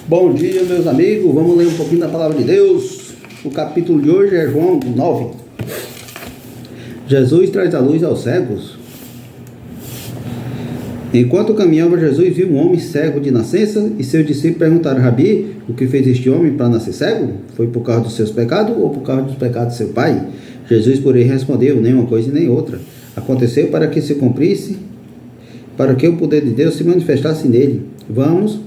Bom dia, meus amigos. Vamos ler um pouquinho da palavra de Deus. O capítulo de hoje é João 9. Jesus traz a luz aos cegos. Enquanto caminhava, Jesus viu um homem cego de nascença e seus discípulos perguntaram: Rabi, o que fez este homem para nascer cego? Foi por causa dos seus pecados ou por causa dos pecados de seu pai? Jesus, porém, respondeu: nem uma coisa e nem outra. Aconteceu para que se cumprisse, para que o poder de Deus se manifestasse nele. Vamos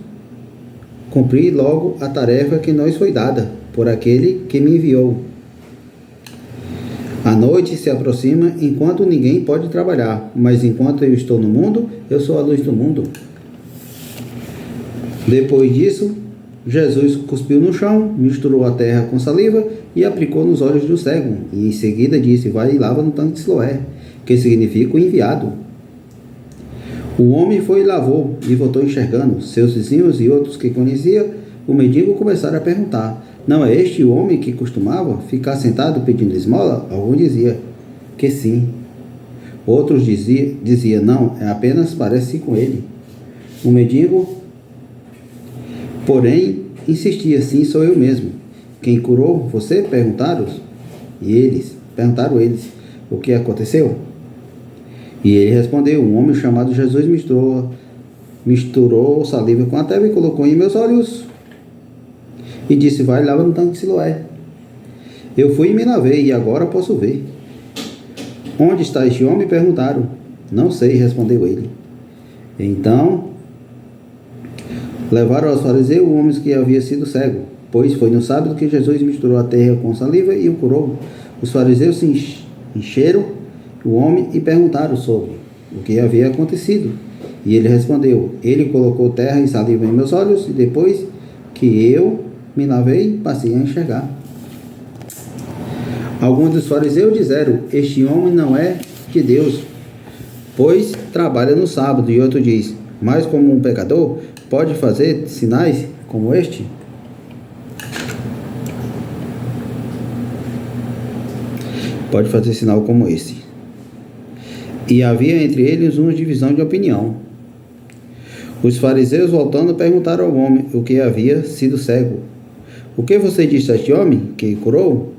cumprir logo a tarefa que nos foi dada por aquele que me enviou. A noite se aproxima enquanto ninguém pode trabalhar, mas enquanto eu estou no mundo, eu sou a luz do mundo. Depois disso, Jesus cuspiu no chão, misturou a terra com saliva e aplicou nos olhos do cego. E em seguida disse: vai e lava no tanque de Siloé, que significa o enviado. O homem foi e lavou e voltou enxergando. Seus vizinhos e outros que conhecia o mendigo começaram a perguntar: não é este o homem que costumava ficar sentado pedindo esmola? Algum dizia que sim. Outros dizia não, apenas parece com ele. O mendigo, porém, insistia: sim, sou eu mesmo. Quem curou você? Perguntaram eles, o que aconteceu? E ele respondeu: um homem chamado Jesus misturou saliva com a terra e colocou em meus olhos e disse: vai, lava no tanque de Siloé. Eu fui e me lavei e agora posso ver. Onde está este homem? Perguntaram. Não sei, respondeu ele. Então levaram aos fariseus o homem que havia sido cego, pois foi no sábado que Jesus misturou a terra com saliva e o curou. Os fariseus se encheram o homem e perguntaram sobre o que havia acontecido. E ele respondeu: ele colocou terra e saliva em meus olhos e depois que eu me lavei, passei a enxergar. Alguns dos fariseus disseram: este homem não é de Deus, pois trabalha no sábado. E outro diz: mas como um pecador pode fazer sinais como este? Pode fazer sinal como esse. E havia entre eles uma divisão de opinião. Os fariseus, voltando, perguntaram ao homem o que havia sido cego: o que você disse a este homem que curou?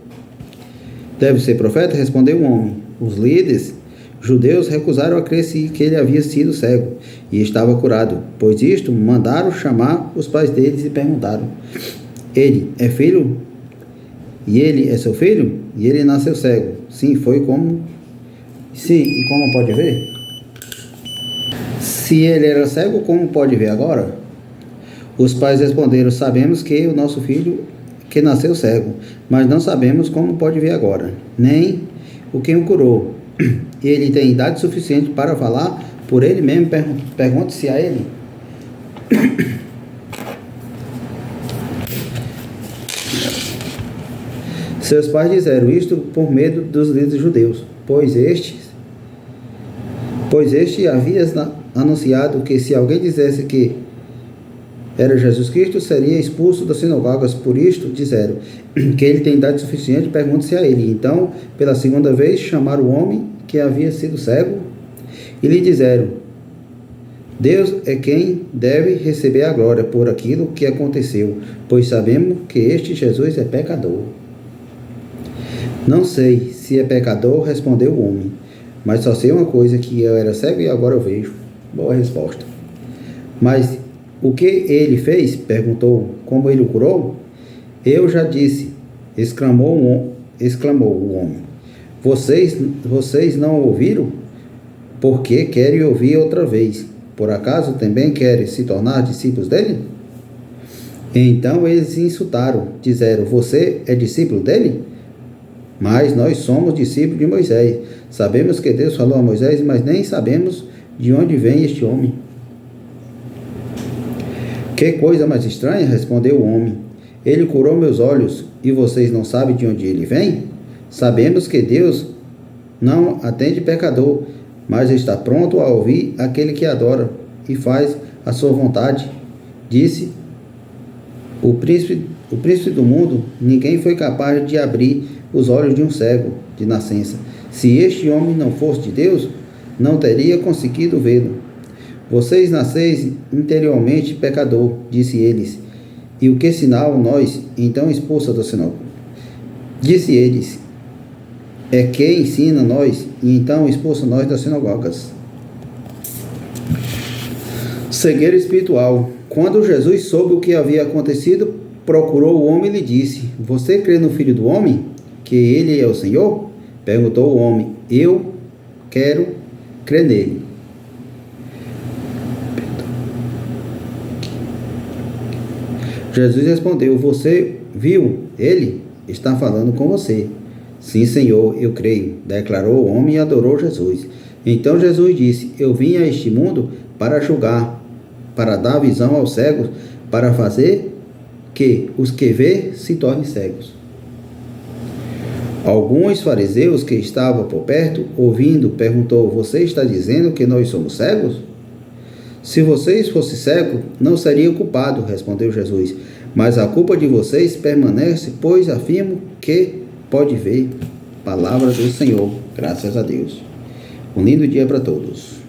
Deve ser profeta, respondeu o homem. Os líderes judeus recusaram a crer que ele havia sido cego e estava curado. Pois isto, mandaram chamar os pais deles e perguntaram: ele é filho? E ele é seu filho? E ele nasceu cego. Sim, foi como... Sim, e como pode ver? Se ele era cego, como pode ver agora? Os pais responderam: sabemos que o nosso filho que nasceu cego, mas não sabemos como pode ver agora, nem o que o curou. Ele tem idade suficiente para falar por ele mesmo. Pergunte-se a ele. Seus pais disseram isto por medo dos líderes judeus, pois este havia anunciado que se alguém dissesse que era Jesus Cristo, seria expulso das sinagogas. Por isto disseram que ele tem idade suficiente, pergunte-se a ele. Então, pela segunda vez, chamaram o homem que havia sido cego e lhe disseram: Deus é quem deve receber a glória por aquilo que aconteceu, pois sabemos que este Jesus é pecador. Não sei se é pecador, respondeu o homem, mas só sei uma coisa, que eu era cego e agora eu vejo. Boa resposta. Mas o que ele fez? Perguntou. Como ele o curou? Eu já disse, exclamou o homem. Vocês não ouviram? Por que querem ouvir outra vez? Por acaso também querem se tornar discípulos dele? Então eles insultaram, disseram: você é discípulo dele? Mas nós somos discípulos de Moisés. Sabemos que Deus falou a Moisés, mas nem sabemos de onde vem este homem. Que coisa mais estranha, respondeu o homem. Ele curou meus olhos e vocês não sabem de onde ele vem? Sabemos que Deus não atende pecador, mas está pronto a ouvir aquele que adora e faz a sua vontade. Disse o príncipe do mundo: ninguém foi capaz de abrir os olhos de um cego de nascença. Se este homem não fosse de Deus, não teria conseguido vê-lo. Vocês nasceis interiormente pecador, disse eles, E o que sinal nós, então expulsa da sinagoga? Disse eles: é que ensina nós, e então expulsa nós das sinagogas. Cegueira espiritual. Quando Jesus soube o que havia acontecido, procurou o homem e lhe disse: você crê no Filho do Homem, que ele é o Senhor? Perguntou o homem: eu quero crer nele. Jesus respondeu: você viu ele? Está falando com você. Sim, Senhor, eu creio, declarou o homem e adorou Jesus. Então Jesus disse: eu vim a este mundo para julgar, para dar visão aos cegos, para fazer que os que vê se tornem cegos. Alguns fariseus que estavam por perto, ouvindo, perguntou: você está dizendo que nós somos cegos? Se vocês fossem cegos, não seriam culpados, respondeu Jesus. Mas a culpa de vocês permanece, pois afirmo que pode ver. Palavra do Senhor. Graças a Deus. Um lindo dia para todos.